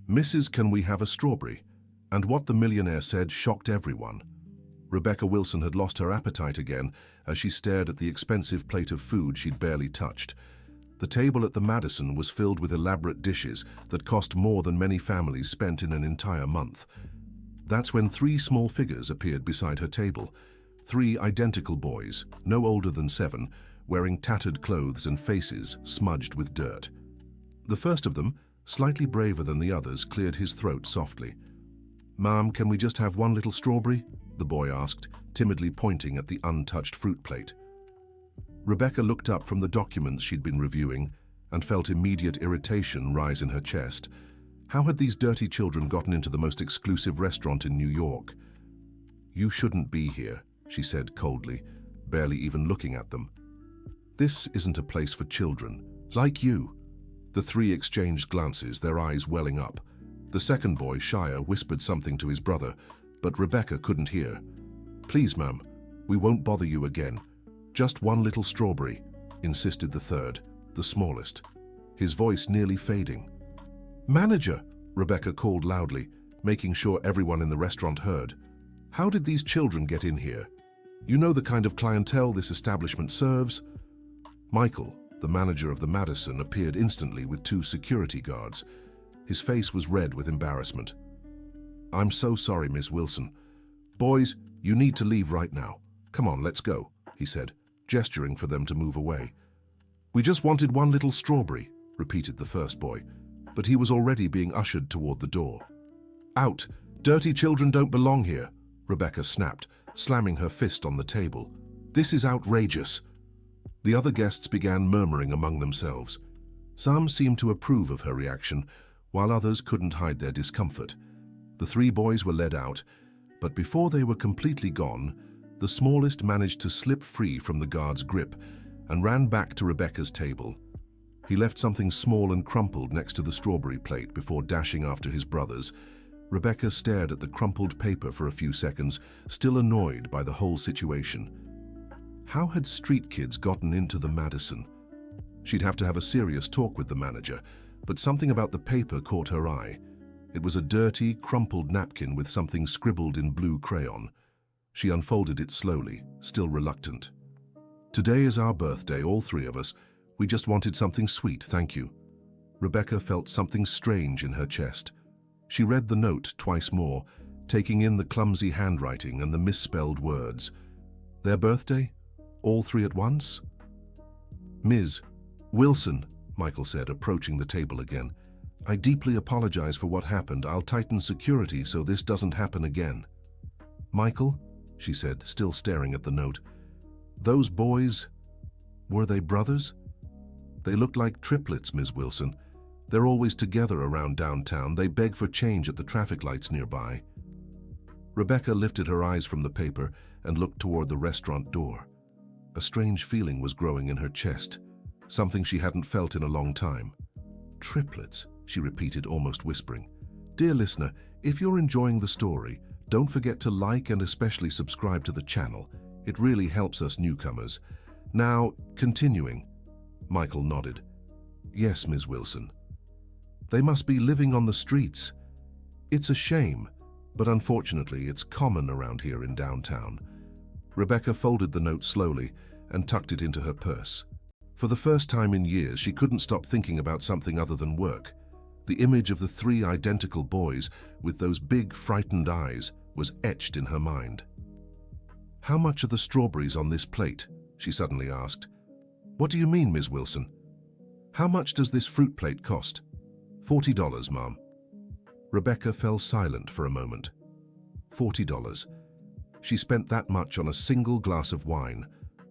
"Mrs., can we have a strawberry?" And what the millionaire said shocked everyone. Rebecca Wilson had lost her appetite again as she stared at the expensive plate of food she'd barely touched. The table at the Madison was filled with elaborate dishes that cost more than many families spent in an entire month. That's when three small figures appeared beside her table. Three identical boys, no older than 7, wearing tattered clothes and faces smudged with dirt. The first of them, slightly braver than the others, cleared his throat softly. "Ma'am, can we just have one little strawberry?" the boy asked, timidly pointing at the untouched fruit plate. Rebecca looked up from the documents she'd been reviewing and felt immediate irritation rise in her chest. How had these dirty children gotten into the most exclusive restaurant in New York? "You shouldn't be here," she said coldly, barely even looking at them. "This isn't a place for children, like you." The three exchanged glances, their eyes welling up. The second boy, Shia, whispered something to his brother, but Rebecca couldn't hear. "Please, ma'am, we won't bother you again. Just one little strawberry," insisted the third, the smallest, his voice nearly fading. "Manager," Rebecca called loudly, making sure everyone in the restaurant heard. "How did these children get in here? You know the kind of clientele this establishment serves." Michael, the manager of the Madison, appeared instantly with 2 security guards. His face was red with embarrassment. "I'm so sorry, Miss Wilson. Boys, you need to leave right now. Come on, let's go," he said, gesturing for them to move away. "We just wanted one little strawberry," repeated the first boy, but he was already being ushered toward the door. "Out! Dirty children don't belong here," Rebecca snapped, slamming her fist on the table. "This is outrageous." The other guests began murmuring among themselves. Some seemed to approve of her reaction, while others couldn't hide their discomfort. The 3 boys were led out, but before they were completely gone, the smallest managed to slip free from the guard's grip and ran back to Rebecca's table. He left something small and crumpled next to the strawberry plate before dashing after his brothers. Rebecca stared at the crumpled paper for a few seconds, still annoyed by the whole situation. How had street kids gotten into the Madison? She'd have to have a serious talk with the manager, but something about the paper caught her eye. It was a dirty, crumpled napkin with something scribbled in blue crayon. She unfolded it slowly, still reluctant. "Today is our birthday, all 3 of us. We just wanted something sweet, thank you." Rebecca felt something strange in her chest. She read the note twice more, taking in the clumsy handwriting and the misspelled words. Their birthday? All 3 at once? "Ms. Wilson," Michael said, approaching the table again. "I deeply apologize for what happened. I'll tighten security so this doesn't happen again." "Michael," she said, still staring at the note. "Those boys, were they brothers?" "They looked like triplets, Ms. Wilson. They're always together around downtown. They beg for change at the traffic lights nearby." Rebecca lifted her eyes from the paper and looked toward the restaurant door. A strange feeling was growing in her chest, something she hadn't felt in a long time. "Triplets," she repeated, almost whispering. "Dear listener, if you're enjoying the story, don't forget to like and especially subscribe to the channel. It really helps us newcomers. Now, continuing." Michael nodded. "Yes, Ms. Wilson. They must be living on the streets. It's a shame, but unfortunately it's common around here in downtown." Rebecca folded the note slowly and tucked it into her purse. For the first time in years, she couldn't stop thinking about something other than work. The image of the 3 identical boys with those big, frightened eyes was etched in her mind. "How much are the strawberries on this plate?" she suddenly asked. "What do you mean, Ms. Wilson? How much does this fruit plate cost?" $40, ma'am." Rebecca fell silent for a moment. $40. She spent that much on a single glass of wine.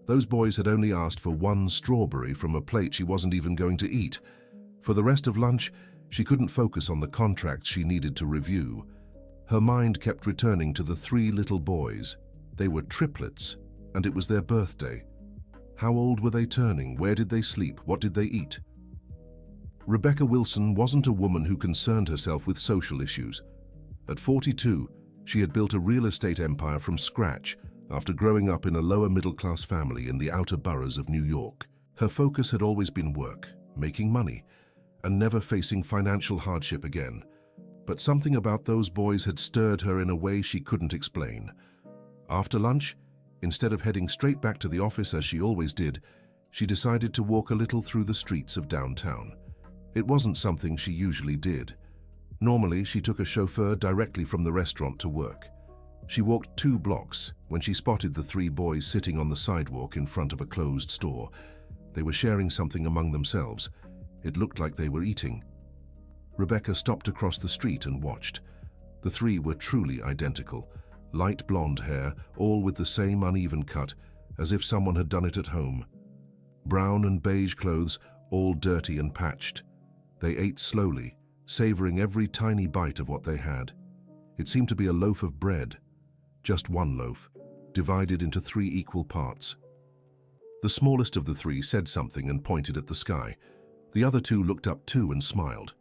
Those boys had only asked for 1 strawberry from a plate she wasn't even going to eat. For the rest of lunch, she couldn't focus on the contracts she needed to review. Her mind kept returning to the 3 little boys. They were triplets, and it was their birthday. How old were they turning? Where did they sleep? What did they eat? Rebecca Wilson wasn't a woman who concerned herself with social issues. At 42, she had built a real estate empire from scratch after growing up in a lower middle-class family in the outer boroughs of New York. Her focus had always been work, making money, and never facing financial hardship again. But something about those boys had stirred her in a way she couldn't explain. After lunch, instead of heading straight back to the office as she always did, she decided to walk a little through the streets of downtown. It wasn't something she usually did. Normally, she took a chauffeur directly from the restaurant to work. She walked 2 blocks when she spotted the 3 boys sitting on the sidewalk in front of a closed store. They were sharing something among themselves. It looked like they were eating. Rebecca stopped across the street and watched. The 3 were truly identical. Light blonde hair, all with the same uneven cut, as if someone had done it at home. Brown and beige clothes, all dirty and patched. They ate slowly, savoring every tiny bite of what they had. It seemed to be a loaf of bread. Just one loaf, divided into 3 equal parts. The smallest of the 3 said something and pointed at the sky. The other 2 looked up too and smiled.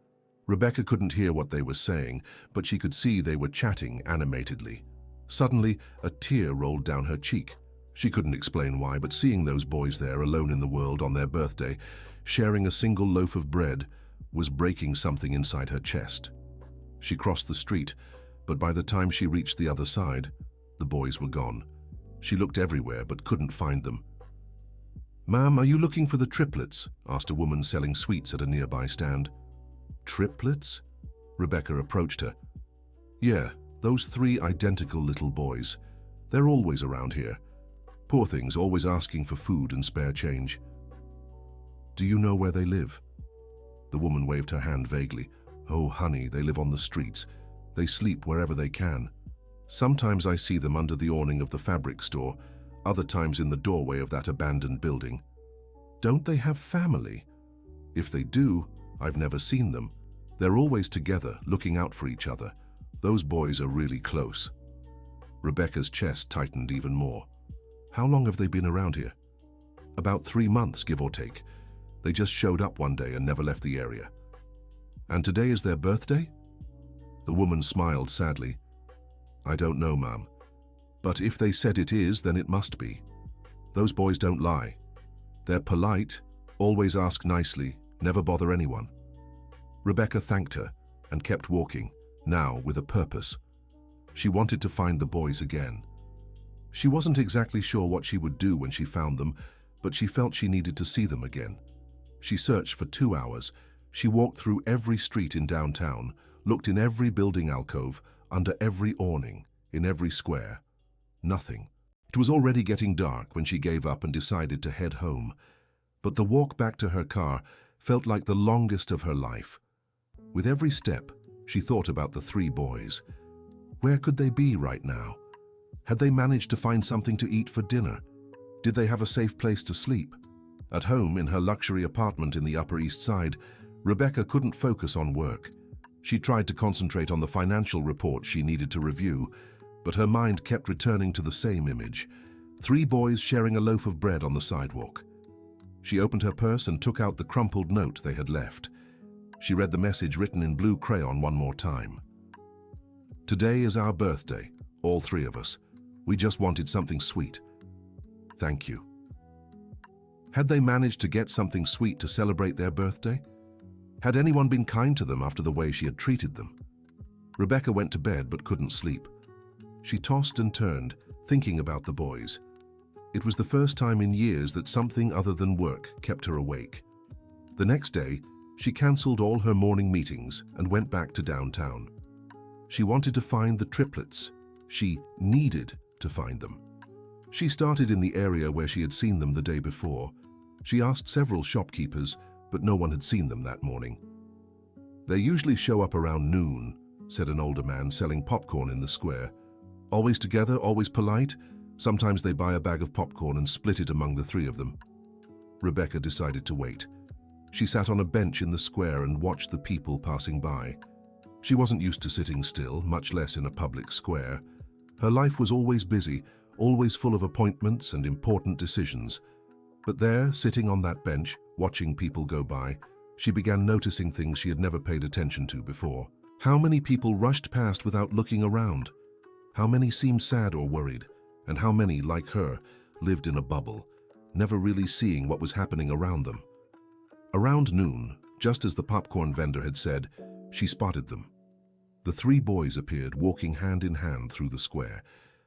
Rebecca couldn't hear what they were saying, but she could see they were chatting animatedly. Suddenly, a tear rolled down her cheek. She couldn't explain why, but seeing those boys there alone in the world on their birthday, sharing a single loaf of bread, was breaking something inside her chest. She crossed the street, but by the time she reached the other side, the boys were gone. She looked everywhere but couldn't find them. "Ma'am, are you looking for the triplets?" asked a woman selling sweets at a nearby stand. "Triplets?" Rebecca approached her. "Yeah, those 3 identical little boys. They're always around here. Poor things, always asking for food and spare change." "Do you know where they live?" The woman waved her hand vaguely. "Oh, honey, they live on the streets. They sleep wherever they can. Sometimes I see them under the awning of the fabric store, other times in the doorway of that abandoned building." "Don't they have family?" "If they do, I've never seen them. They're always together, looking out for each other. Those boys are really close." Rebecca's chest tightened even more. "How long have they been around here?" "About 3 months, give or take. They just showed up one day and never left the area." "And today is their birthday?" The woman smiled sadly. "I don't know, ma'am. But if they said it is, then it must be. Those boys don't lie. They're polite, always ask nicely, never bother anyone." Rebecca thanked her and kept walking, now with a purpose. She wanted to find the boys again. She wasn't exactly sure what she would do when she found them, but she felt she needed to see them again. She searched for 2 hours. She walked through every street in downtown, looked in every building alcove, under every awning, in every square. Nothing. It was already getting dark when she gave up and decided to head home. But the walk back to her car felt like the longest of her life. With every step, she thought about the 3 boys. Where could they be right now? Had they managed to find something to eat for dinner? Did they have a safe place to sleep? At home, in her luxury apartment in the Upper East Side, Rebecca couldn't focus on work. She tried to concentrate on the financial report she needed to review, but her mind kept returning to the same image: 3 boys sharing a loaf of bread on the sidewalk. She opened her purse and took out the crumpled note they had left. She read the message written in blue crayon one more time. "Today is our birthday, all 3 of us. We just wanted something sweet. Thank you." Had they managed to get something sweet to celebrate their birthday? Had anyone been kind to them after the way she had treated them? Rebecca went to bed but couldn't sleep. She tossed and turned, thinking about the boys. It was the first time in years that something other than work kept her awake. The next day, she cancelled all her morning meetings and went back to downtown. She wanted to find the triplets. She needed to find them. She started in the area where she had seen them the day before. She asked several shopkeepers, but no one had seen them that morning. "They usually show up around noon," said an older man selling popcorn in the square. "Always together, always polite. Sometimes they buy a bag of popcorn and split it among the 3 of them." Rebecca decided to wait. She sat on a bench in the square and watched the people passing by. She wasn't used to sitting still, much less in a public square. Her life was always busy, always full of appointments and important decisions. But there, sitting on that bench, watching people go by, she began noticing things she had never paid attention to before. How many people rushed past without looking around? How many seemed sad or worried? And how many, like her, lived in a bubble, never really seeing what was happening around them? Around noon, just as the popcorn vendor had said, she spotted them. The three boys appeared, walking hand in hand through the square.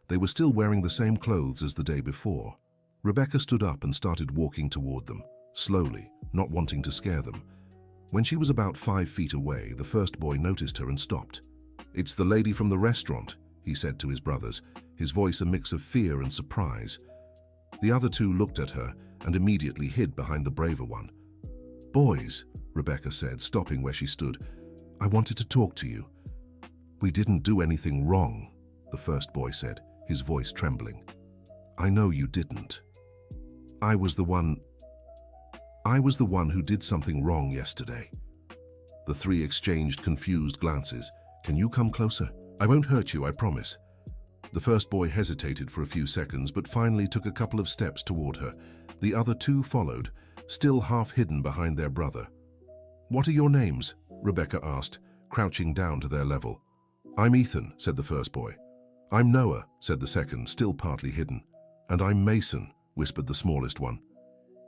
They were still wearing the same clothes as the day before. Rebecca stood up and started walking toward them, slowly, not wanting to scare them. When she was about 5 feet away, the first boy noticed her and stopped. "It's the lady from the restaurant," he said to his brothers, his voice a mix of fear and surprise. The other two looked at her and immediately hid behind the braver one. "Boys," Rebecca said, stopping where she stood, "I wanted to talk to you." "We didn't do anything wrong," the first boy said, his voice trembling. "I know you didn't. I was the one who did something wrong yesterday." The three exchanged confused glances. "Can you come closer? I won't hurt you, I promise." The first boy hesitated for a few seconds, but finally took a couple of steps toward her. The other two followed, still half hidden behind their brother. "What are your names?" Rebecca asked, crouching down to their level. "I'm Ethan," said the first boy. "I'm Noah," said the second, still partly hidden. "And I'm Mason," whispered the smallest one.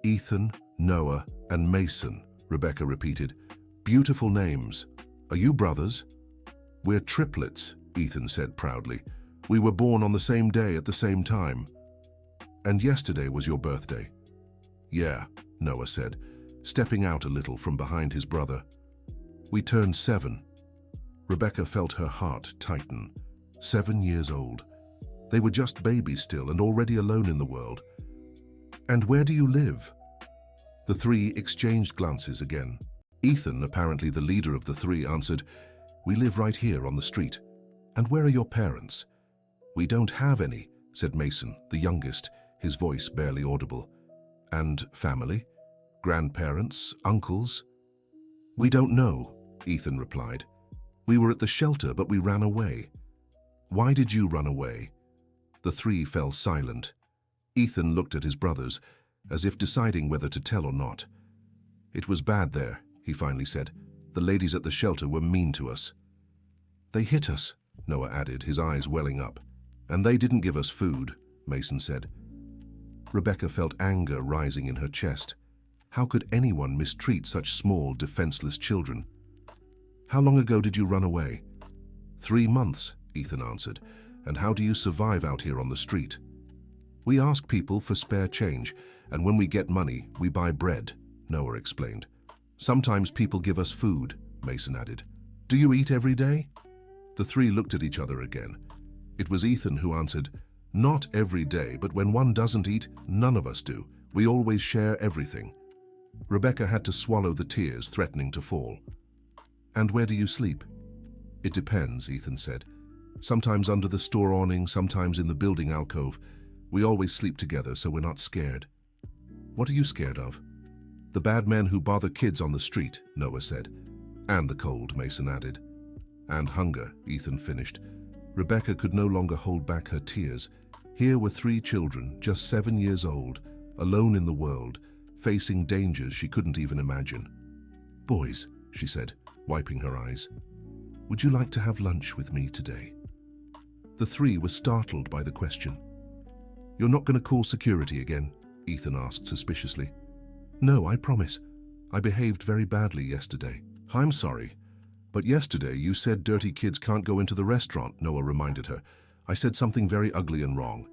"Ethan, Noah, and Mason," Rebecca repeated. "Beautiful names. Are you brothers?" "We're triplets," Ethan said proudly. "We were born on the same day at the same time." "And yesterday was your birthday?" "Yeah," Noah said, stepping out a little from behind his brother. "We turned 7. Rebecca felt her heart tighten. 7 years old. They were just babies still and already alone in the world. "And where do you live?" The three exchanged glances again. Ethan, apparently the leader of the three, answered, "We live right here on the street." "And where are your parents?" "We don't have any," said Mason, the youngest, his voice barely audible. "And family? Grandparents? Uncles?" "We don't know," Ethan replied. "We were at the shelter, but we ran away." "Why did you run away?" The three fell silent. Ethan looked at his brothers, as if deciding whether to tell or not. "It was bad there," he finally said. "The ladies at the shelter were mean to us." "They hit us," Noah added, his eyes welling up. "And they didn't give us food," Mason said. Rebecca felt anger rising in her chest. How could anyone mistreat such small, defenseless children? "How long ago did you run away?" 3 months, Ethan answered. "And how do you survive out here on the street?" "We ask people for spare change, and when we get money, we buy bread," Noah explained. "Sometimes people give us food," Mason added. "Do you eat every day?" The three looked at each other again. It was Ethan who answered, "Not every day, but when one doesn't eat, none of us do. We always share everything." Rebecca had to swallow the tears threatening to fall. "And where do you sleep?" "It depends," Ethan said. "Sometimes under the store awning, sometimes in the building alcove. We always sleep together, so we're not scared." "What are you scared of?" "The bad men who bother kids on the street," Noah said. "And the cold," Mason added. "And hunger," Ethan finished. Rebecca could no longer hold back her tears. Here were 3 children, just 7 years old, alone in the world, facing dangers she couldn't even imagine. "Boys," she said, wiping her eyes, "would you like to have lunch with me today?" The 3 were startled by the question. "You're not going to call security again?" Ethan asked suspiciously. "No, I promise. I behaved very badly yesterday." "I'm sorry. But yesterday you said dirty kids can't go into the restaurant," Noah reminded her. "I said something very ugly and wrong.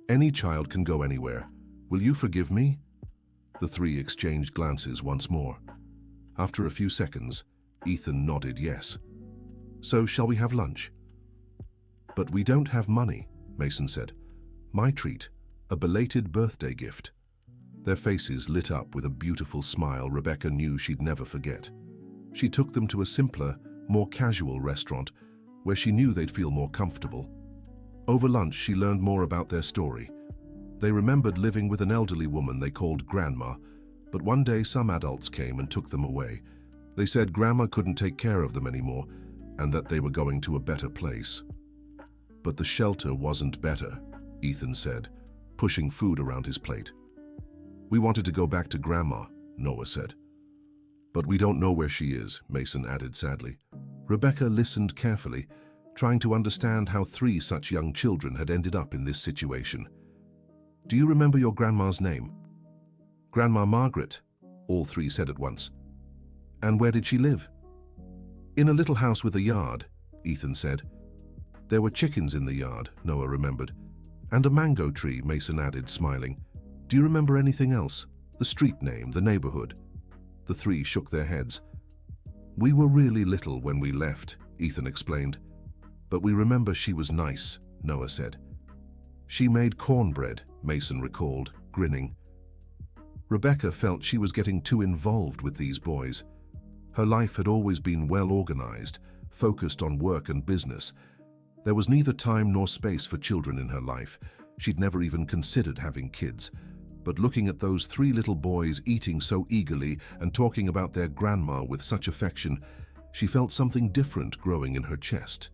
Any child can go anywhere. Will you forgive me?" The 3 exchanged glances once more. After a few seconds, Ethan nodded yes. "So shall we have lunch?" "But we don't have money," Mason said. "My treat, a belated birthday gift." Their faces lit up with a beautiful smile Rebecca knew she'd never forget. She took them to a simpler, more casual restaurant where she knew they'd feel more comfortable. Over lunch, she learned more about their story. They remembered living with an elderly woman they called Grandma, but one day some adults came and took them away. They said Grandma couldn't take care of them anymore and that they were going to a better place. "But the shelter wasn't better," Ethan said, pushing food around his plate. "We wanted to go back to Grandma," Noah said. "But we don't know where she is," Mason added sadly. Rebecca listened carefully, trying to understand how 3 such young children had ended up in this situation. "Do you remember your grandma's name?" "Grandma Margaret," all 3 said at once. "And where did she live?" "In a little house with a yard," Ethan said. There were chickens in the yard, Noah remembered. And a mango tree, Mason added, smiling. Do you remember anything else? The street name, the neighborhood? The three shook their heads. We were really little when we left, Ethan explained. But we remember she was nice, Noah said. She made cornbread, Mason recalled, grinning. Rebecca felt she was getting too involved with these boys. Her life had always been well organized, focused on work and business. There was neither time nor space for children in her life. She'd never even considered having kids. But looking at those three little boys eating so eagerly and talking about their grandma with such affection, she felt something different growing in her chest.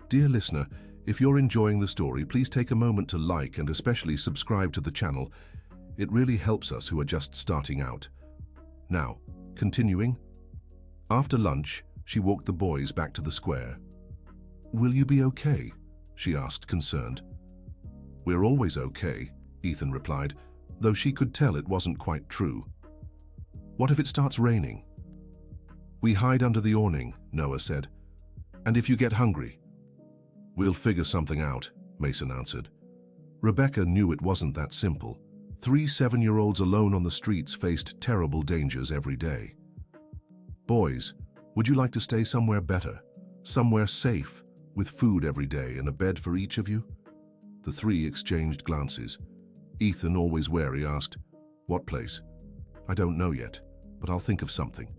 Dear listener, if you're enjoying the story, please take a moment to like and especially subscribe to the channel. It really helps us who are just starting out. Now, continuing. After lunch, she walked the boys back to the square. Will you be okay? She asked, concerned. We're always okay, Ethan replied, though she could tell it wasn't quite true. What if it starts raining? We hide under the awning, Noah said. And if you get hungry? We'll figure something out, Mason answered. Rebecca knew it wasn't that simple. 3 7-year-olds alone on the streets faced terrible dangers every day. Boys, would you like to stay somewhere better? Somewhere safe, with food every day and a bed for each of you? The three exchanged glances. Ethan, always wary, asked, What place? I don't know yet, but I'll think of something.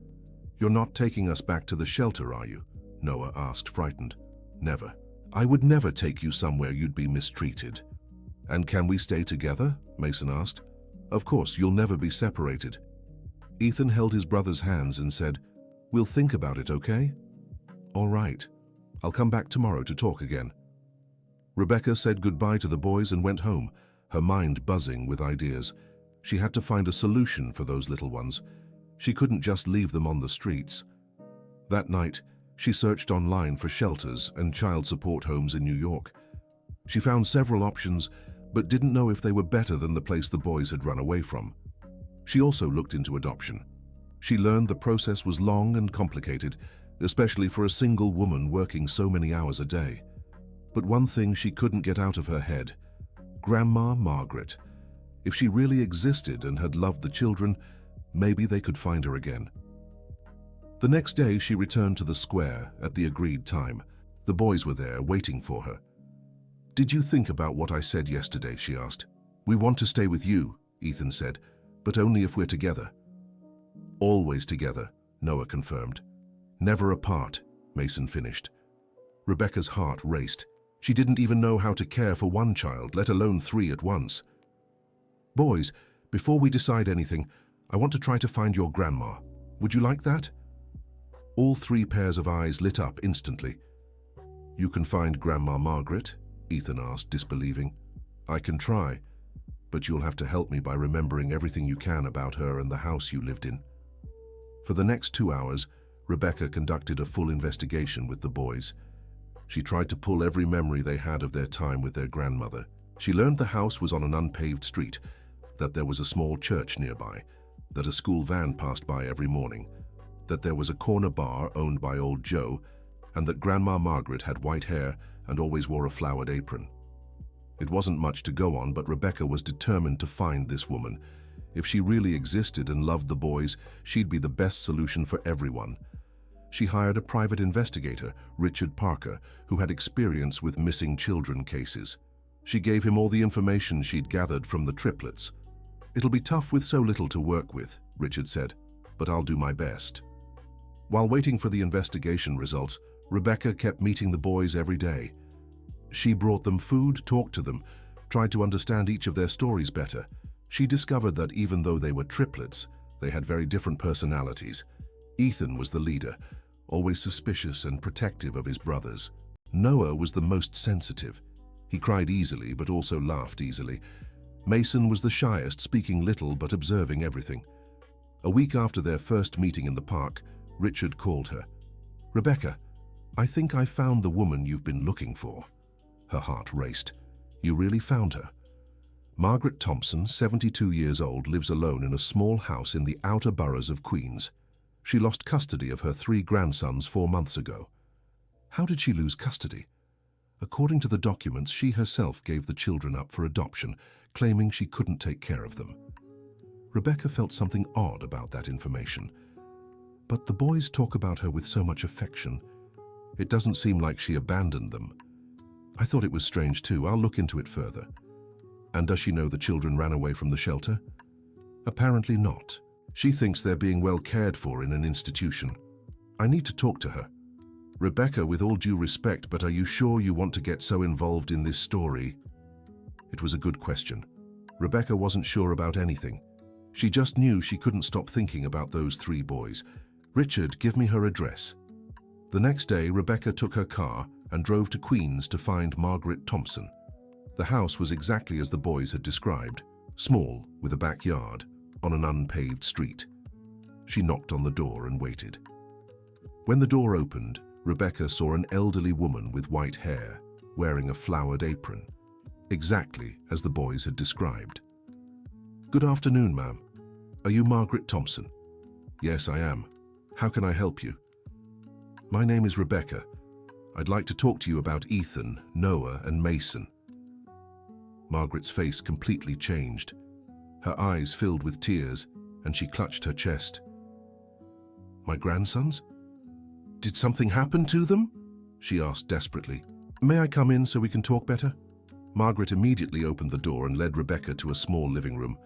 You're not taking us back to the shelter, are you? Noah asked, frightened. Never. I would never take you somewhere you'd be mistreated. And can we stay together? Mason asked. Of course, you'll never be separated. Ethan held his brother's hands and said, We'll think about it, okay? All right. I'll come back tomorrow to talk again. Rebecca said goodbye to the boys and went home, her mind buzzing with ideas. She had to find a solution for those little ones. She couldn't just leave them on the streets. That night, she searched online for shelters and child support homes in New York. She found several options, but didn't know if they were better than the place the boys had run away from. She also looked into adoption. She learned the process was long and complicated, especially for a single woman working so many hours a day. But one thing she couldn't get out of her head: Grandma Margaret. If she really existed and had loved the children, maybe they could find her again. The next day, she returned to the square at the agreed time. The boys were there, waiting for her. Did you think about what I said yesterday? She asked. We want to stay with you, Ethan said, but only if we're together. Always together, Noah confirmed. Never apart, Mason finished. Rebecca's heart raced. She didn't even know how to care for one child, let alone 3 at once. Boys, before we decide anything, I want to try to find your grandma. Would you like that? All 3 pairs of eyes lit up instantly. You can find Grandma Margaret? Ethan asked, disbelieving. I can try, but you'll have to help me by remembering everything you can about her and the house you lived in. For the next 2 hours, Rebecca conducted a full investigation with the boys. She tried to pull every memory they had of their time with their grandmother. She learned the house was on an unpaved street, that there was a small church nearby, that a school van passed by every morning, that there was a corner bar owned by old Joe, and that Grandma Margaret had white hair and always wore a flowered apron. It wasn't much to go on, but Rebecca was determined to find this woman. If she really existed and loved the boys, she'd be the best solution for everyone. She hired a private investigator, Richard Parker, who had experience with missing children cases. She gave him all the information she'd gathered from the triplets. It'll be tough with so little to work with, Richard said, but I'll do my best. While waiting for the investigation results, Rebecca kept meeting the boys every day. She brought them food, talked to them, tried to understand each of their stories better. She discovered that even though they were triplets, they had very different personalities. Ethan was the leader, always suspicious and protective of his brothers. Noah was the most sensitive. He cried easily, but also laughed easily. Mason was the shyest, speaking little but observing everything. A week after their first meeting in the park, Richard called her. Rebecca, I think I found the woman you've been looking for. Her heart raced. You really found her? Margaret Thompson, 72 years old, lives alone in a small house in the outer boroughs of Queens. She lost custody of her 3 grandsons 4 months ago. How did she lose custody? According to the documents, she herself gave the children up for adoption, claiming she couldn't take care of them. Rebecca felt something odd about that information. But the boys talk about her with so much affection. It doesn't seem like she abandoned them. I thought it was strange too. I'll look into it further. And does she know the children ran away from the shelter? Apparently not. She thinks they're being well cared for in an institution. I need to talk to her. Rebecca, with all due respect, but are you sure you want to get so involved in this story? It was a good question. Rebecca wasn't sure about anything. She just knew she couldn't stop thinking about those 3 boys. Richard, give me her address. The next day, Rebecca took her car and drove to Queens to find Margaret Thompson. The house was exactly as the boys had described, small, with a backyard, on an unpaved street. She knocked on the door and waited. When the door opened, Rebecca saw an elderly woman with white hair, wearing a flowered apron, exactly as the boys had described. "Good afternoon, ma'am. Are you Margaret Thompson?" "Yes, I am. How can I help you?" "My name is Rebecca. I'd like to talk to you about Ethan, Noah, and Mason." Margaret's face completely changed. Her eyes filled with tears, and she clutched her chest. "My grandsons? Did something happen to them?" she asked desperately. "May I come in so we can talk better?" Margaret immediately opened the door and led Rebecca to a small living room.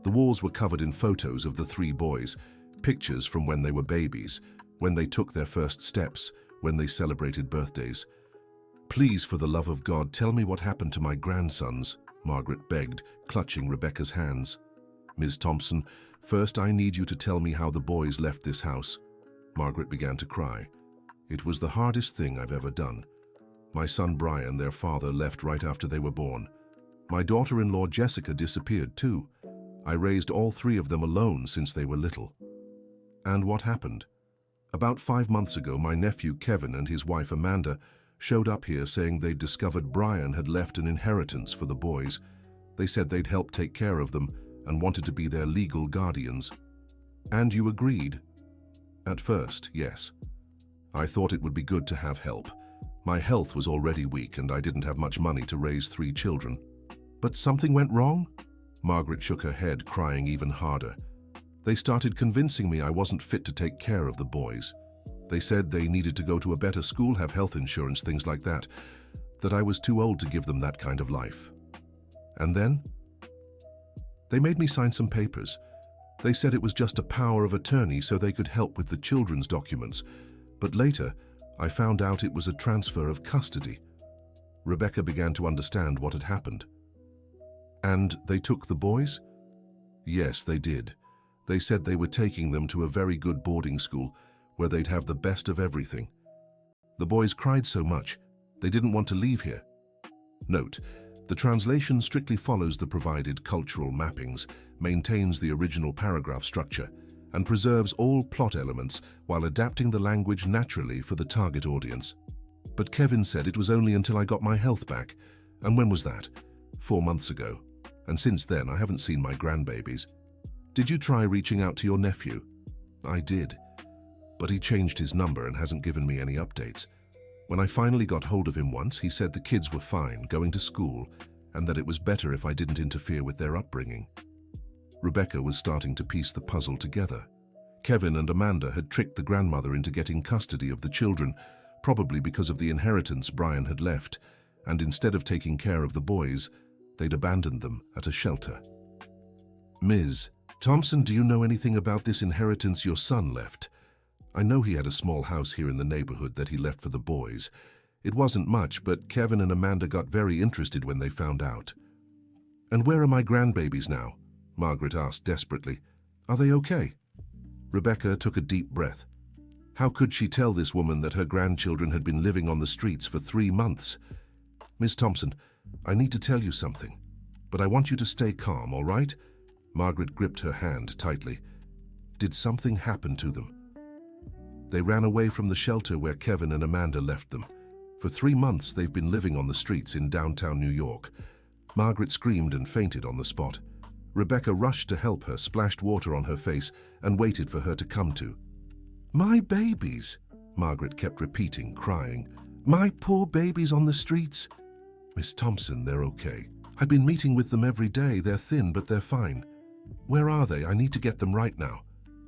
The walls were covered in photos of the 3 boys, pictures from when they were babies, when they took their first steps, when they celebrated birthdays. "Please, for the love of God, tell me what happened to my grandsons," Margaret begged, clutching Rebecca's hands. "Ms. Thompson, first I need you to tell me how the boys left this house." Margaret began to cry. "It was the hardest thing I've ever done. My son Brian, their father, left right after they were born. My daughter-in-law Jessica disappeared too. I raised all 3 of them alone since they were little." "And what happened?" "About 5 months ago, my nephew Kevin and his wife Amanda showed up here saying they'd discovered Brian had left an inheritance for the boys. They said they'd help take care of them and wanted to be their legal guardians." "And you agreed?" "At first, yes. I thought it would be good to have help. My health was already weak and I didn't have much money to raise 3 children." "But something went wrong?" Margaret shook her head, crying even harder. "They started convincing me I wasn't fit to take care of the boys. They said they needed to go to a better school, have health insurance, things like that. That I was too old to give them that kind of life." "And then?" "They made me sign some papers. They said it was just a power of attorney so they could help with the children's documents. But later, I found out it was a transfer of custody." Rebecca began to understand what had happened. "And they took the boys?" "Yes, they did. They said they were taking them to a very good boarding school where they'd have the best of everything. The boys cried so much, they didn't want to leave here." Note: the translation strictly follows the provided cultural mappings, maintains the original paragraph structure, and preserves all plot elements while adapting the language naturally for the target audience. "But Kevin said it was only until I got my health back. And when was that?" 4 months ago. And since then I haven't seen my grandbabies." "Did you try reaching out to your nephew?" "I did. But he changed his number and hasn't given me any updates. When I finally got hold of him once, he said the kids were fine, going to school, and that it was better if I didn't interfere with their upbringing." Rebecca was starting to piece the puzzle together. Kevin and Amanda had tricked the grandmother into getting custody of the children, probably because of the inheritance Brian had left, and instead of taking care of the boys, they'd abandoned them at a shelter. "Ms. Thompson, do you know anything about this inheritance your son left? I know he had a small house here in the neighborhood that he left for the boys. It wasn't much, but Kevin and Amanda got very interested when they found out." "And where are my grandbabies now?" Margaret asked desperately. "Are they okay?" Rebecca took a deep breath. How could she tell this woman that her grandchildren had been living on the streets for 3 months? "Miss Thompson, I need to tell you something, but I want you to stay calm, all right?" Margaret gripped her hand tightly. "Did something happen to them?" "They ran away from the shelter where Kevin and Amanda left them. For 3 months they've been living on the streets in downtown New York." Margaret screamed and fainted on the spot. Rebecca rushed to help her, splashed water on her face, and waited for her to come to. "My babies," Margaret kept repeating, crying. My poor babies on the streets. Miss Thompson, they're okay. I've been meeting with them every day. They're thin, but they're fine. Where are they? I need to get them right now.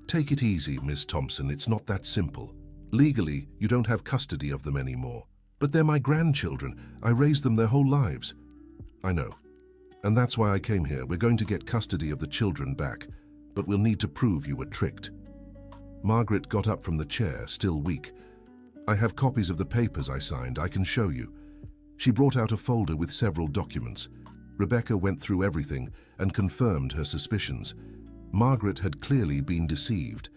Take it easy, Miss Thompson. It's not that simple. Legally, you don't have custody of them anymore. But they're my grandchildren. I raised them their whole lives. I know. And that's why I came here. We're going to get custody of the children back, but we'll need to prove you were tricked. Margaret got up from the chair, still weak. I have copies of the papers I signed. I can show you. She brought out a folder with several documents. Rebecca went through everything and confirmed her suspicions. Margaret had clearly been deceived.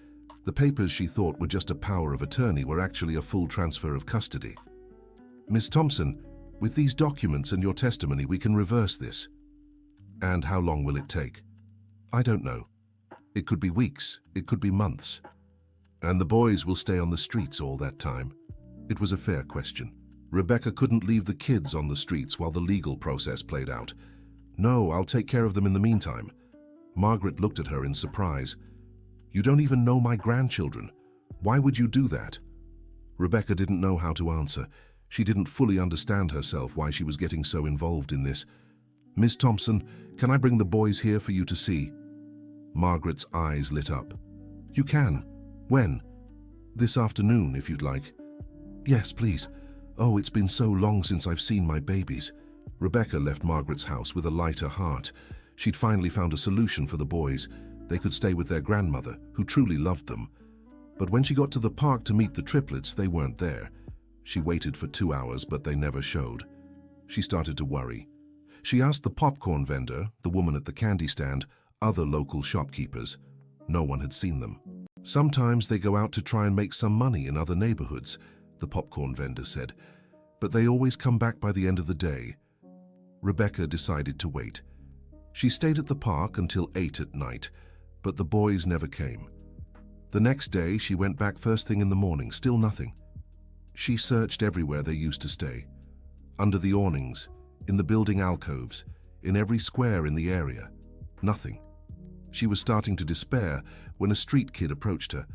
The papers she thought were just a power of attorney were actually a full transfer of custody. Miss Thompson, with these documents and your testimony, we can reverse this. And how long will it take? I don't know. It could be weeks, it could be months. And the boys will stay on the streets all that time. It was a fair question. Rebecca couldn't leave the kids on the streets while the legal process played out. No, I'll take care of them in the meantime. Margaret looked at her in surprise. You don't even know my grandchildren. Why would you do that? Rebecca didn't know how to answer. She didn't fully understand herself why she was getting so involved in this. Miss Thompson, can I bring the boys here for you to see? Margaret's eyes lit up. You can. When? This afternoon, if you'd like. Yes, please. Oh, it's been so long since I've seen my babies. Rebecca left Margaret's house with a lighter heart. She'd finally found a solution for the boys. They could stay with their grandmother, who truly loved them. But when she got to the park to meet the triplets, they weren't there. She waited for 2 hours, but they never showed. She started to worry. She asked the popcorn vendor, the woman at the candy stand, other local shopkeepers. No one had seen them. Sometimes they go out to try and make some money in other neighborhoods, the popcorn vendor said, but they always come back by the end of the day. Rebecca decided to wait. She stayed at the park until 8 at night, but the boys never came. The next day, she went back first thing in the morning, still nothing. She searched everywhere they used to stay. Under the awnings, in the building alcoves, in every square in the area. Nothing. She was starting to despair when a street kid approached her.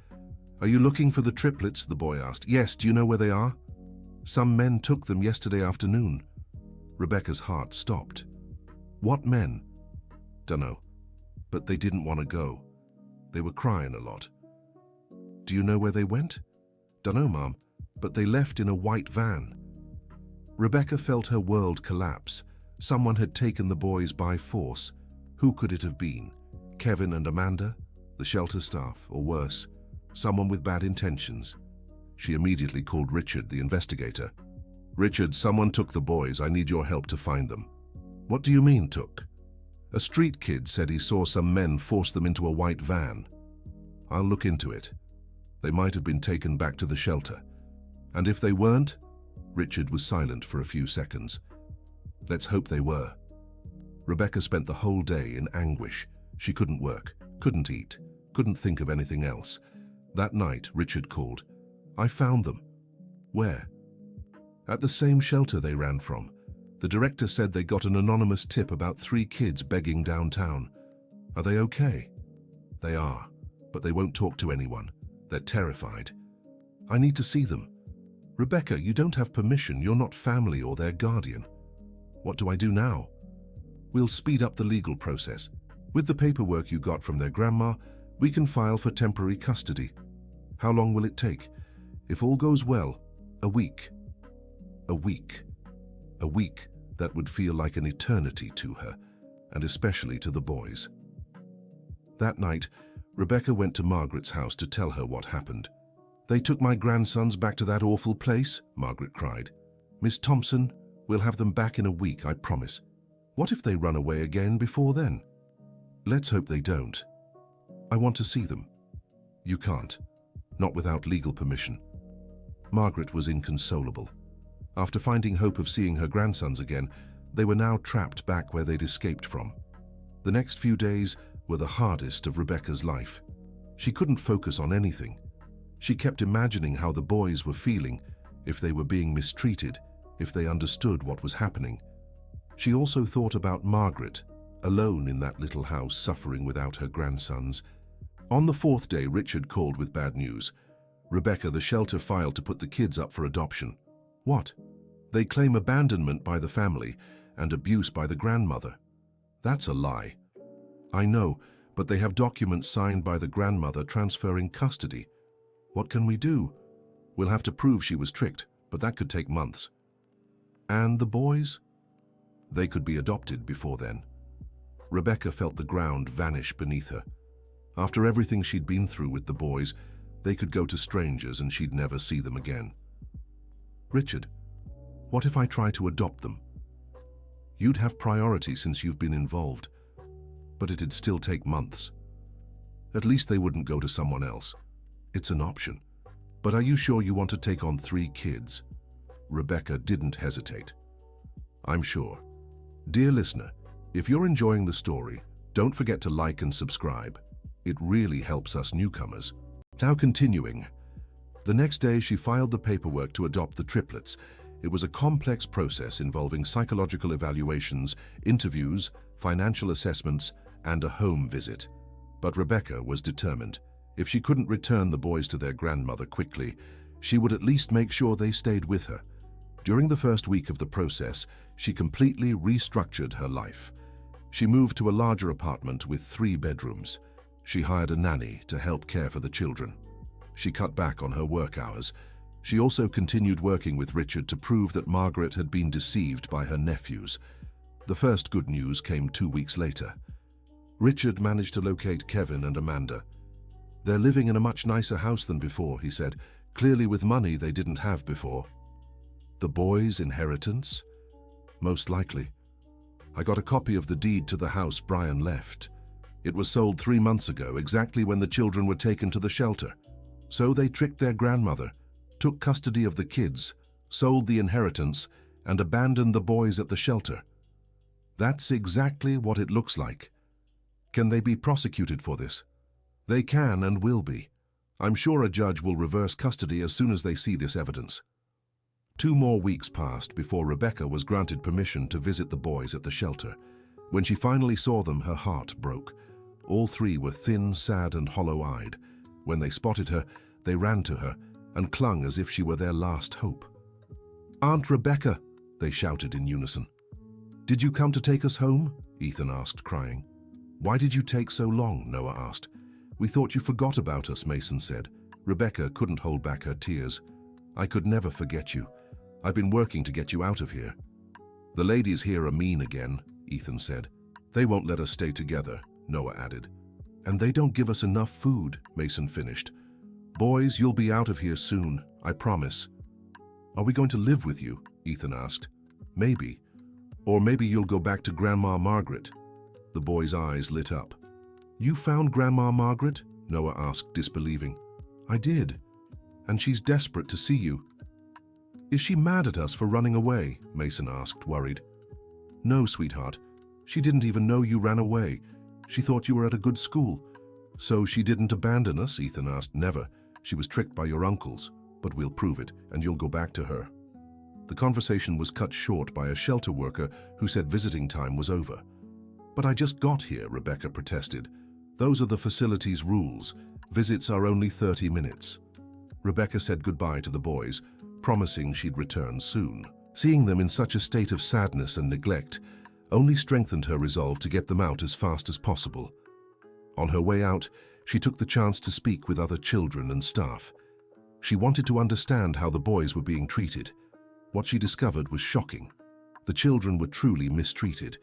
Are you looking for the triplets? The boy asked. Yes, do you know where they are? Some men took them yesterday afternoon. Rebecca's heart stopped. What men? Dunno, but they didn't want to go. They were crying a lot. Do you know where they went? Dunno, Mom, but they left in a white van. Rebecca felt her world collapse. Someone had taken the boys by force. Who could it have been? Kevin and Amanda? The shelter staff, or worse, someone with bad intentions. She immediately called Richard, the investigator. Richard, someone took the boys. I need your help to find them. What do you mean, took? A street kid said he saw some men force them into a white van. I'll look into it. They might have been taken back to the shelter. And if they weren't? Richard was silent for a few seconds. Let's hope they were. Rebecca spent the whole day in anguish. She couldn't work, couldn't eat, couldn't think of anything else. That night, Richard called. I found them. Where? At the same shelter they ran from. The director said they got an anonymous tip about 3 kids begging downtown. Are they okay? They are, but they won't talk to anyone. They're terrified. I need to see them. Rebecca, you don't have permission. You're not family or their guardian. What do I do now? We'll speed up the legal process. With the paperwork you got from their grandma, we can file for temporary custody. How long will it take? If all goes well, a week. A week. A week that would feel like an eternity to her, and especially to the boys. That night, Rebecca went to Margaret's house to tell her what happened. They took my grandsons back to that awful place, Margaret cried. Miss Thompson, we'll have them back in a week, I promise. What if they run away again before then? Let's hope they don't. I want to see them. You can't. Not without legal permission. Margaret was inconsolable. After finding hope of seeing her grandsons again, they were now trapped back where they'd escaped from. The next few days were the hardest of Rebecca's life. She couldn't focus on anything. She kept imagining how the boys were feeling, if they were being mistreated, if they understood what was happening. She also thought about Margaret, alone in that little house, suffering without her grandsons. On the 4th day, Richard called with bad news. Rebecca, the shelter filed to put the kids up for adoption. What? They claim abandonment by the family and abuse by the grandmother. That's a lie. I know, but they have documents signed by the grandmother transferring custody. What can we do? We'll have to prove she was tricked, but that could take months. And the boys? They could be adopted before then. Rebecca felt the ground vanish beneath her. After everything she'd been through with the boys, they could go to strangers and she'd never see them again. Richard, what if I try to adopt them? You'd have priority since you've been involved, but it'd still take months. At least they wouldn't go to someone else. It's an option. But are you sure you want to take on 3 kids? Rebecca didn't hesitate. I'm sure. Dear listener, if you're enjoying the story, don't forget to like and subscribe. It really helps us newcomers. Now continuing. The next day she filed the paperwork to adopt the triplets. It was a complex process involving psychological evaluations, interviews, financial assessments, and a home visit. But Rebecca was determined. If she couldn't return the boys to their grandmother quickly, she would at least make sure they stayed with her. During the first week of the process, she completely restructured her life. She moved to a larger apartment with 3 bedrooms. She hired a nanny to help care for the children. She cut back on her work hours. She also continued working with Richard to prove that Margaret had been deceived by her nephews. The first good news came 2 weeks later. Richard managed to locate Kevin and Amanda. They're living in a much nicer house than before, he said, clearly with money they didn't have before. The boys' inheritance? Most likely. I got a copy of the deed to the house Brian left. It was sold 3 months ago, exactly when the children were taken to the shelter. So they tricked their grandmother, took custody of the kids, sold the inheritance, and abandoned the boys at the shelter. That's exactly what it looks like. Can they be prosecuted for this? They can and will be. I'm sure a judge will reverse custody as soon as they see this evidence. 2 more weeks passed before Rebecca was granted permission to visit the boys at the shelter. When she finally saw them, her heart broke. All 3 were thin, sad, and hollow-eyed. When they spotted her, they ran to her and clung as if she were their last hope. "Aunt Rebecca," they shouted in unison. "Did you come to take us home?" Ethan asked, crying. "Why did you take so long?" Noah asked. "We thought you forgot about us," Mason said. Rebecca couldn't hold back her tears. "I could never forget you. I've been working to get you out of here." "The ladies here are mean again," Ethan said. "They won't let us stay together," Noah added. "And they don't give us enough food," Mason finished. "Boys, you'll be out of here soon, I promise." "Are we going to live with you?" Ethan asked. "Maybe. Or maybe you'll go back to Grandma Margaret." The boy's eyes lit up. "You found Grandma Margaret?" Noah asked, disbelieving. "I did. And she's desperate to see you." "Is she mad at us for running away?" Mason asked, worried. "No, sweetheart. She didn't even know you ran away. She thought you were at a good school." "So she didn't abandon us?" Ethan asked. "Never. She was tricked by your uncles. But we'll prove it, and you'll go back to her." The conversation was cut short by a shelter worker who said visiting time was over. "But I just got here," Rebecca protested. "Those are the facility's rules. Visits are only 30 minutes. Rebecca said goodbye to the boys, promising she'd return soon. Seeing them in such a state of sadness and neglect only strengthened her resolve to get them out as fast as possible. On her way out, she took the chance to speak with other children and staff. She wanted to understand how the boys were being treated. What she discovered was shocking. The children were truly mistreated.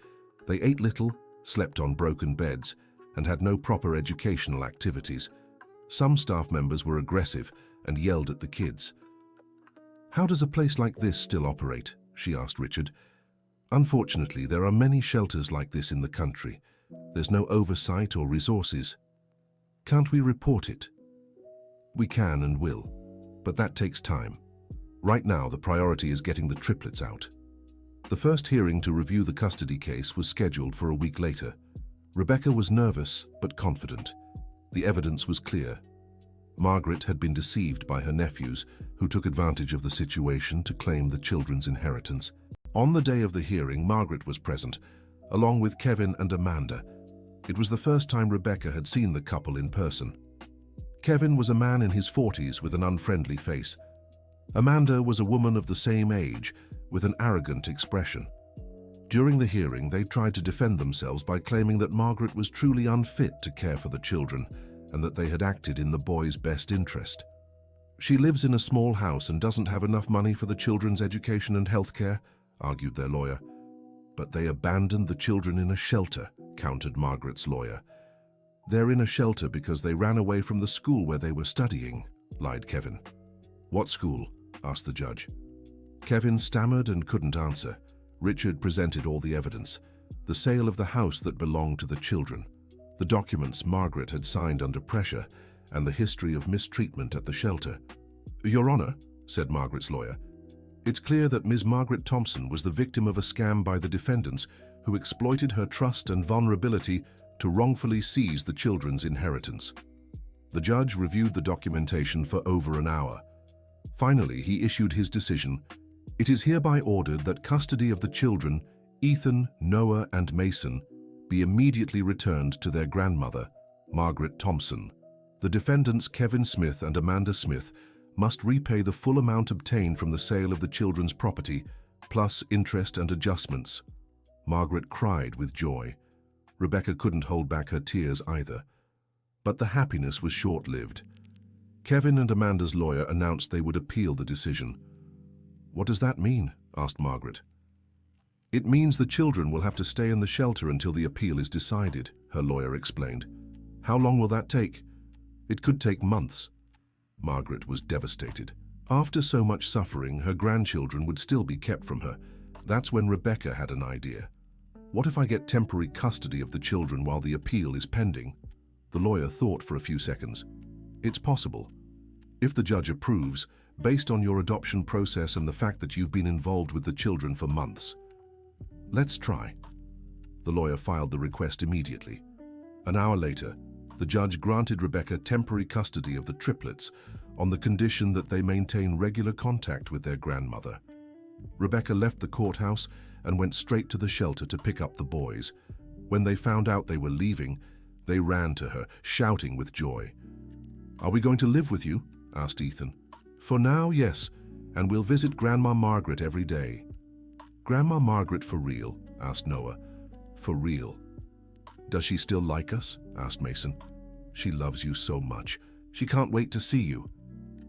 They ate little, slept on broken beds, and had no proper educational activities. Some staff members were aggressive and yelled at the kids. "How does a place like this still operate?" she asked Richard. "Unfortunately, there are many shelters like this in the country. There's no oversight or resources. Can't we report it?" "We can and will, but that takes time. Right now, the priority is getting the triplets out." The first hearing to review the custody case was scheduled for a week later. Rebecca was nervous but confident. The evidence was clear. Margaret had been deceived by her nephews, who took advantage of the situation to claim the children's inheritance. On the day of the hearing, Margaret was present, along with Kevin and Amanda. It was the first time Rebecca had seen the couple in person. Kevin was a man in his 40s with an unfriendly face. Amanda was a woman of the same age, with an arrogant expression. During the hearing, they tried to defend themselves by claiming that Margaret was truly unfit to care for the children and that they had acted in the boys' best interest. "She lives in a small house and doesn't have enough money for the children's education and health care," argued their lawyer. "But they abandoned the children in a shelter," countered Margaret's lawyer. "They're in a shelter because they ran away from the school where they were studying," lied Kevin. "What school?" asked the judge. Kevin stammered and couldn't answer. Richard presented all the evidence: the sale of the house that belonged to the children, the documents Margaret had signed under pressure, and the history of mistreatment at the shelter. "Your Honor," said Margaret's lawyer, "it's clear that Ms. Margaret Thompson was the victim of a scam by the defendants who exploited her trust and vulnerability to wrongfully seize the children's inheritance." The judge reviewed the documentation for over an hour. Finally, he issued his decision. "It is hereby ordered that custody of the children, Ethan, Noah, and Mason, be immediately returned to their grandmother, Margaret Thompson. The defendants, Kevin Smith and Amanda Smith, must repay the full amount obtained from the sale of the children's property, plus interest and adjustments." Margaret cried with joy. Rebecca couldn't hold back her tears either. But the happiness was short-lived. Kevin and Amanda's lawyer announced they would appeal the decision. "What does that mean?" asked Margaret. "It means the children will have to stay in the shelter until the appeal is decided," her lawyer explained. "How long will that take?" "It could take months." Margaret was devastated. After so much suffering, her grandchildren would still be kept from her. That's when Rebecca had an idea. "What if I get temporary custody of the children while the appeal is pending?" The lawyer thought for a few seconds. "It's possible. If the judge approves, based on your adoption process and the fact that you've been involved with the children for months." "Let's try." The lawyer filed the request immediately. An hour later, the judge granted Rebecca temporary custody of the triplets on the condition that they maintain regular contact with their grandmother. Rebecca left the courthouse and went straight to the shelter to pick up the boys. When they found out they were leaving, they ran to her, shouting with joy. "Are we going to live with you?" asked Ethan. "For now, yes, and we'll visit Grandma Margaret every day." "Grandma Margaret for real?" asked Noah. "For real." "Does she still like us?" asked Mason. "She loves you so much. She can't wait to see you."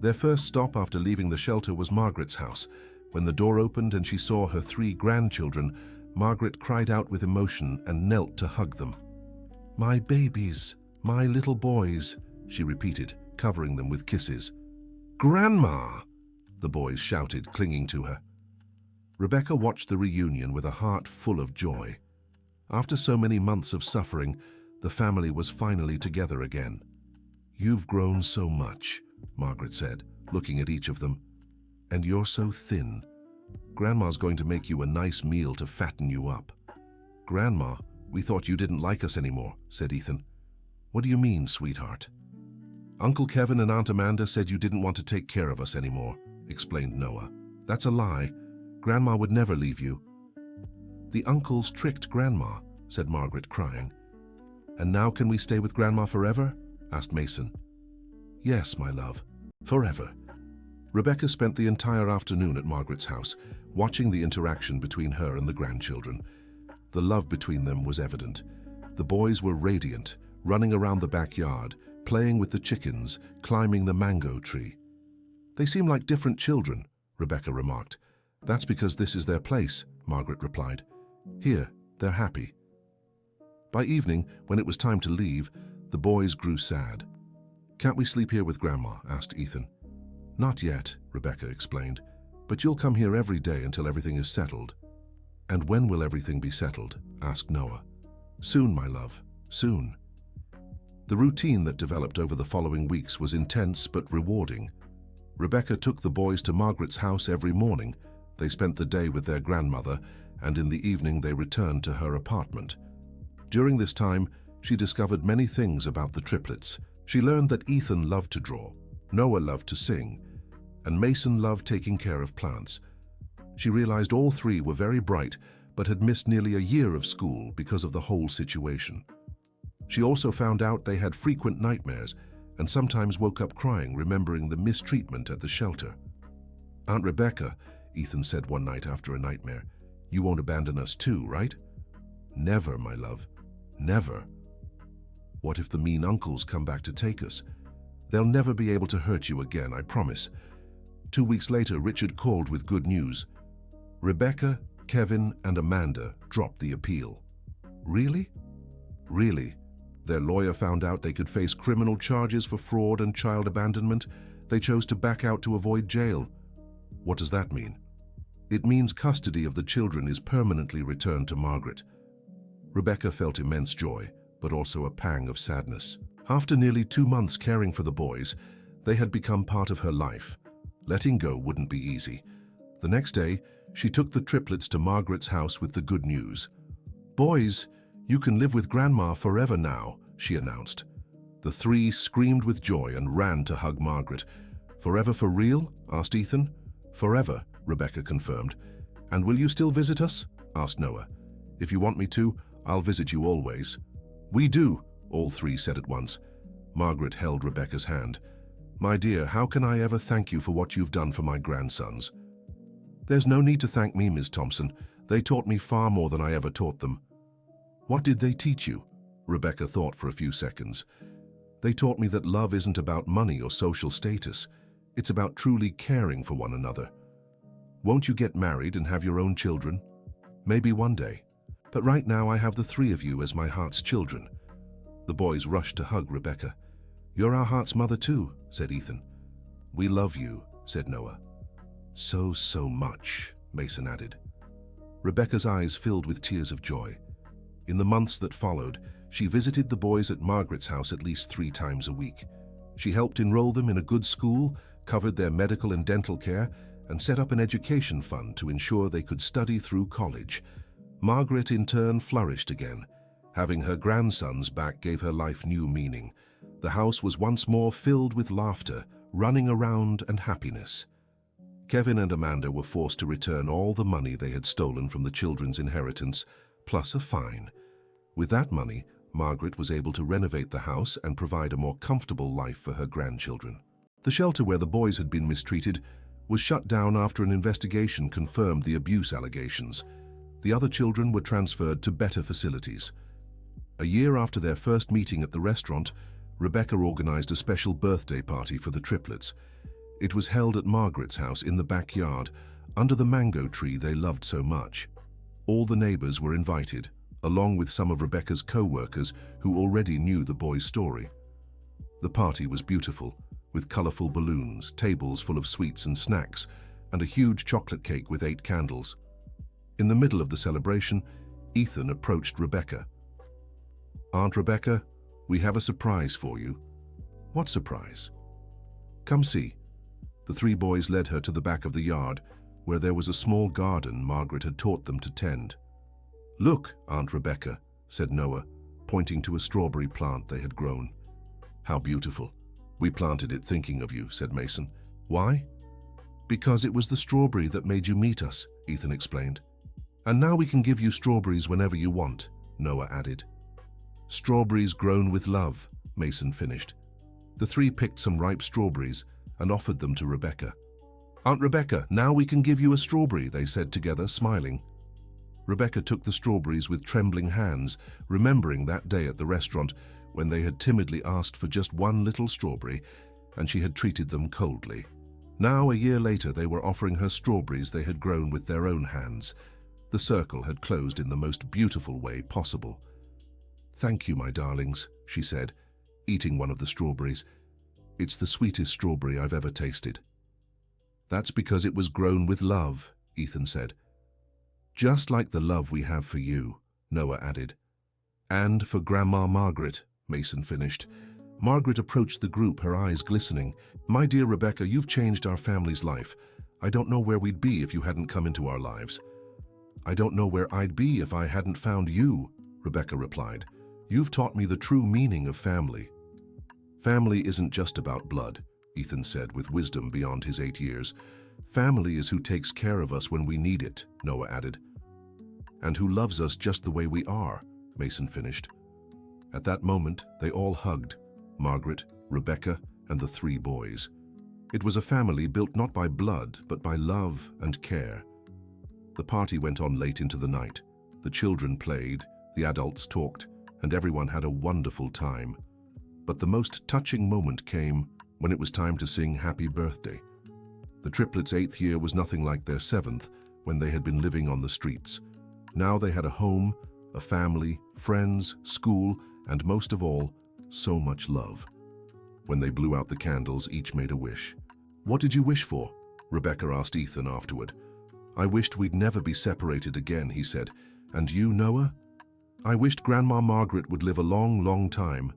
Their first stop after leaving the shelter was Margaret's house. When the door opened and she saw her 3 grandchildren, Margaret cried out with emotion and knelt to hug them. "My babies, my little boys," she repeated, covering them with kisses. "Grandma!" the boys shouted, clinging to her. Rebecca watched the reunion with a heart full of joy. After so many months of suffering, the family was finally together again. "You've grown so much," Margaret said, looking at each of them. "And you're so thin. Grandma's going to make you a nice meal to fatten you up." "Grandma, we thought you didn't like us anymore," said Ethan. "What do you mean, sweetheart?" "Uncle Kevin and Aunt Amanda said you didn't want to take care of us anymore," explained Noah. "That's a lie. Grandma would never leave you." "The uncles tricked Grandma," said Margaret, crying. "And now can we stay with Grandma forever?" asked Mason. "Yes, my love, forever." Rebecca spent the entire afternoon at Margaret's house, watching the interaction between her and the grandchildren. The love between them was evident. The boys were radiant, running around the backyard, playing with the chickens, climbing the mango tree. "They seem like different children," Rebecca remarked. "That's because this is their place," Margaret replied. "Here, they're happy." By evening, when it was time to leave, the boys grew sad. "Can't we sleep here with Grandma?" asked Ethan. "Not yet," Rebecca explained, "but you'll come here every day until everything is settled." "And when will everything be settled?" asked Noah. "Soon, my love, soon." The routine that developed over the following weeks was intense but rewarding. Rebecca took the boys to Margaret's house every morning. They spent the day with their grandmother, and in the evening they returned to her apartment. During this time, she discovered many things about the triplets. She learned that Ethan loved to draw, Noah loved to sing, and Mason loved taking care of plants. She realized all 3 were very bright, but had missed nearly a year of school because of the whole situation. She also found out they had frequent nightmares and sometimes woke up crying, remembering the mistreatment at the shelter. "Aunt Rebecca," Ethan said one night after a nightmare, "you won't abandon us too, right?" "Never, my love. Never." "What if the mean uncles come back to take us?" "They'll never be able to hurt you again, I promise." 2 weeks later, Richard called with good news. Rebecca, Kevin, and Amanda dropped the appeal. Really? Really. Their lawyer found out they could face criminal charges for fraud and child abandonment. They chose to back out to avoid jail. What does that mean? It means custody of the children is permanently returned to Margaret. Rebecca felt immense joy, but also a pang of sadness. After nearly 2 months caring for the boys, they had become part of her life. Letting go wouldn't be easy. The next day, she took the triplets to Margaret's house with the good news. "Boys, you can live with Grandma forever now," she announced. The 3 screamed with joy and ran to hug Margaret. "Forever for real?" asked Ethan. "Forever," Rebecca confirmed. "And will you still visit us?" asked Noah. "If you want me to, I'll visit you always." "We do," all 3 said at once. Margaret held Rebecca's hand. "My dear, how can I ever thank you for what you've done for my grandsons?" "There's no need to thank me, Miss Thompson. They taught me far more than I ever taught them." "What did they teach you?" Rebecca thought for a few seconds. "They taught me that love isn't about money or social status. It's about truly caring for one another. Won't you get married and have your own children? Maybe one day. But right now I have the 3 of you as my heart's children." The boys rushed to hug Rebecca. "You're our heart's mother too," said Ethan. "We love you," said Noah. So much," Mason added. Rebecca's eyes filled with tears of joy. In the months that followed, she visited the boys at Margaret's house at least 3 times a week. She helped enroll them in a good school, covered their medical and dental care, and set up an education fund to ensure they could study through college. Margaret, in turn, flourished again. Having her grandsons back gave her life new meaning. The house was once more filled with laughter, running around, and happiness. Kevin and Amanda were forced to return all the money they had stolen from the children's inheritance, plus a fine. With that money, Margaret was able to renovate the house and provide a more comfortable life for her grandchildren. The shelter where the boys had been mistreated was shut down after an investigation confirmed the abuse allegations. The other children were transferred to better facilities. A year after their first meeting at the restaurant, Rebecca organized a special birthday party for the triplets. It was held at Margaret's house in the backyard, under the mango tree they loved so much. All the neighbors were invited, along with some of Rebecca's co-workers who already knew the boys' story. The party was beautiful, with colorful balloons, tables full of sweets and snacks, and a huge chocolate cake with 8 candles. In the middle of the celebration, Ethan approached Rebecca. "Aunt Rebecca, we have a surprise for you." "What surprise?" "Come see." The 3 boys led her to the back of the yard, where there was a small garden Margaret had taught them to tend. "Look, Aunt Rebecca," said Noah, pointing to a strawberry plant they had grown. "How beautiful. We planted it thinking of you," said Mason. "Why?" "Because it was the strawberry that made you meet us," Ethan explained. "And now we can give you strawberries whenever you want," Noah added. "Strawberries grown with love," Mason finished. The 3 picked some ripe strawberries and offered them to Rebecca. "Aunt Rebecca, now we can give you a strawberry," they said together, smiling. Rebecca took the strawberries with trembling hands, remembering that day at the restaurant when they had timidly asked for just one little strawberry, and she had treated them coldly. Now, a year later, they were offering her strawberries they had grown with their own hands. The circle had closed in the most beautiful way possible. "Thank you, my darlings," she said, eating one of the strawberries. "It's the sweetest strawberry I've ever tasted." "That's because it was grown with love," Ethan said. "Just like the love we have for you," Noah added. "And for Grandma Margaret," Mason finished. Margaret approached the group, her eyes glistening. "My dear Rebecca, you've changed our family's life. I don't know where we'd be if you hadn't come into our lives." "I don't know where I'd be if I hadn't found you," Rebecca replied. "You've taught me the true meaning of family." "Family isn't just about blood," Ethan said with wisdom beyond his 8 years. "Family is who takes care of us when we need it," Noah added. "And who loves us just the way we are," Mason finished. At that moment, they all hugged, Margaret, Rebecca, and the 3 boys. It was a family built not by blood, but by love and care. The party went on late into the night. The children played, the adults talked, and everyone had a wonderful time. But the most touching moment came when it was time to sing Happy Birthday. The triplets' 8th year was nothing like their 7th, when they had been living on the streets. Now they had a home, a family, friends, school, and most of all, so much love. When they blew out the candles, each made a wish. "What did you wish for?" Rebecca asked Ethan afterward. "I wished we'd never be separated again," he said. "And you, Noah?" "I wished Grandma Margaret would live a long, long time."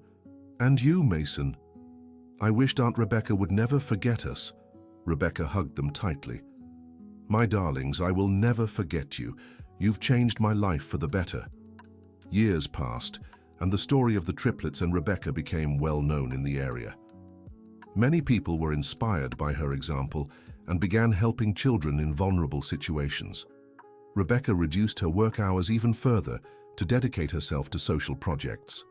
"And you, Mason?" "I wished Aunt Rebecca would never forget us." Rebecca hugged them tightly. "My darlings, I will never forget you. You've changed my life for the better." Years passed, and the story of the triplets and Rebecca became well known in the area. Many people were inspired by her example and began helping children in vulnerable situations. Rebecca reduced her work hours even further to dedicate herself to social projects.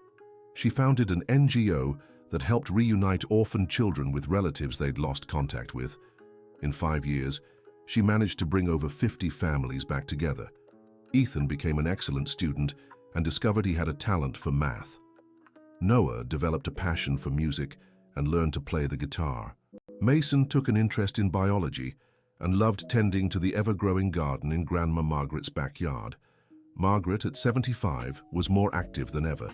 She founded an NGO that helped reunite orphaned children with relatives they'd lost contact with. In 5 years, she managed to bring over 50 families back together. Ethan became an excellent student and discovered he had a talent for math. Noah developed a passion for music and learned to play the guitar. Mason took an interest in biology and loved tending to the ever-growing garden in Grandma Margaret's backyard. Margaret, at 75, was more active than ever.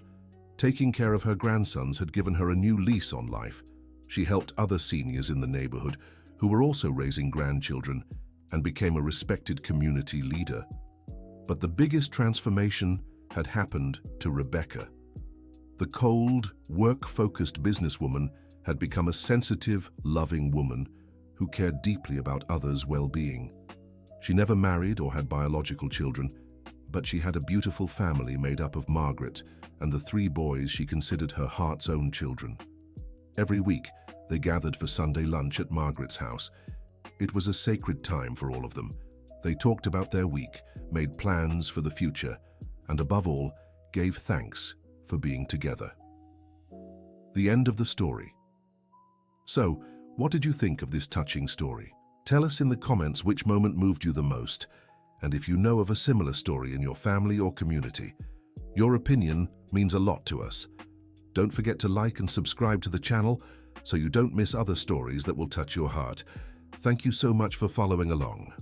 Taking care of her grandsons had given her a new lease on life. She helped other seniors in the neighborhood who were also raising grandchildren and became a respected community leader. But the biggest transformation had happened to Rebecca. The cold, work-focused businesswoman had become a sensitive, loving woman who cared deeply about others' well-being. She never married or had biological children, but she had a beautiful family made up of Margaret and the 3 boys she considered her heart's own children. Every week, they gathered for Sunday lunch at Margaret's house. It was a sacred time for all of them. They talked about their week, made plans for the future, and above all, gave thanks for being together. The end of the story. So, what did you think of this touching story? Tell us in the comments which moment moved you the most, and if you know of a similar story in your family or community. Your opinion means a lot to us. Don't forget to like and subscribe to the channel so you don't miss other stories that will touch your heart. Thank you so much for following along.